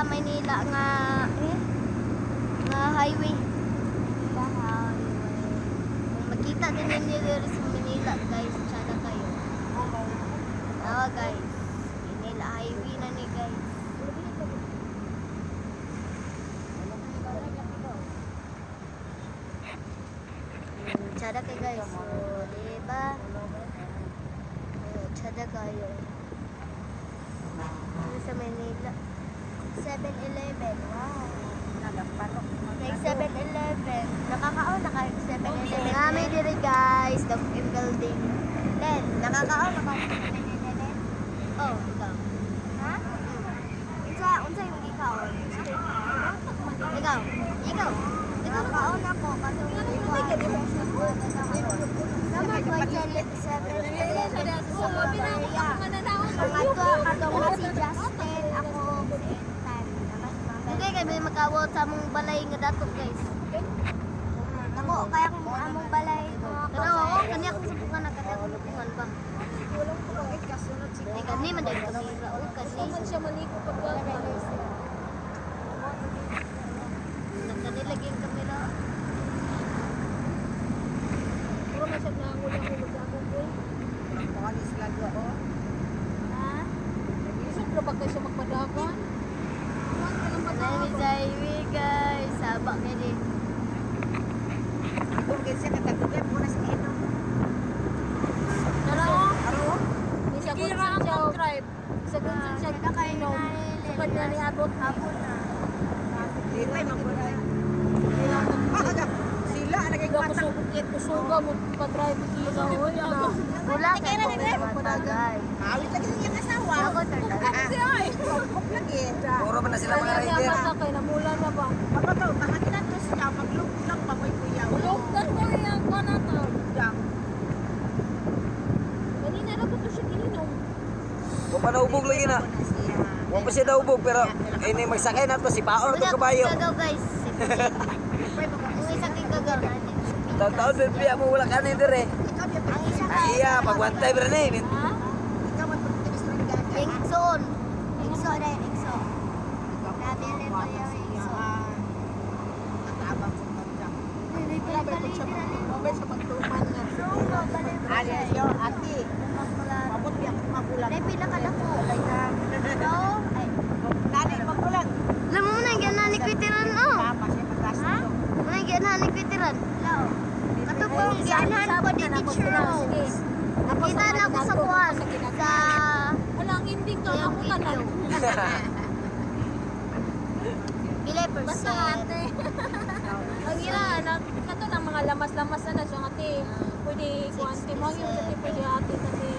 Maynila nga highway. Manila highway. Kung makita din ninyo dito sa Manila, guys, tsada kayo. Oo, guys. Manila highway na ni guys. Tsada kayo guys. So, diba? Tsada kayo. Sa Manila. 7-Eleven. Wow. Like 7-Eleven. Nakakaon na kayo 7-Eleven. Kami diri guys. The building. Len, nakakaon na kayo 7-Eleven? Oh, ikaw. Ha? Unsa yung ikaw? Ikaw. Ikaw. Nakakaon ako. Katong ikaw. Naman ko 7-Eleven. Katong si Justin. Ako hindi kay may makawot sa among balay nga dato guys. Nako kaya kung among balay pero ako kanya ko sa bukan nakada ko lupungan ba. Walang ko bang ikasunod si. Ay kani man dai kamera o kasi man siya maniko pagwa. Nakani lagi ang kamera. Puro man siya nangulang-ulang ako boy. Panis lang ko. Ha? Isip ra ba kayo magpadagan? Highway guys, sabak niya din. Kung kasi katagugan mo na sa ino. Aro? Kira ang mag-drive. Sa gunsan siya nakainom. Sukad na ni abot hapon na. Hindi pa mag-drive. Sila, naging matang. Kusuga mo pa-drive. Wala kayo na nag-drive. Awit lagi sa iyang asawa. Ako, sir. Puro man na sila mga rider. Kaya namulan na ba? Pagkataw, makakinan to siya, maglug-lug pa mo'y kuya. Lugdan ko yung kanata. Yang. Kanina na po ito siya ininom. Kung pa naubog lagi na. Kung pa siya naubog, pero ini magsakay na to si Paor to kabayo. Gagaw guys. Yung isang gagaw na. Taon-taon din biya mo wala kanin dire. Ikaw biya Ang isa ka. Iya, pagwantay bro ni. Ha? ikaw magpapitilis na rin gagawin. Ingson. Ingso na yun, ingso. Nabili mo yung ingso. Nataabang sa tanda. Hindi pala Mabay sa pagtuman nga. Alias yo, ate. Mabot biya kung magulang. Ay, pila ka na po. Walay na. No? Ay, Nanay, magulang. alam mo na, yan na ni Kwitiran, oh. Tama siya pagkasta. Muna, yan na ni Kwitiran. Lao. Katupong, ganahan ko din ni Charles. Nakita na ako sa buwan. Sa... Walang ending ka Yung ako ka na. video. Pila Basta ate. Ang ira, kato ng mga lamas-lamas na siya ate. Pwede kuwanti mo yung ate pwede ate ate.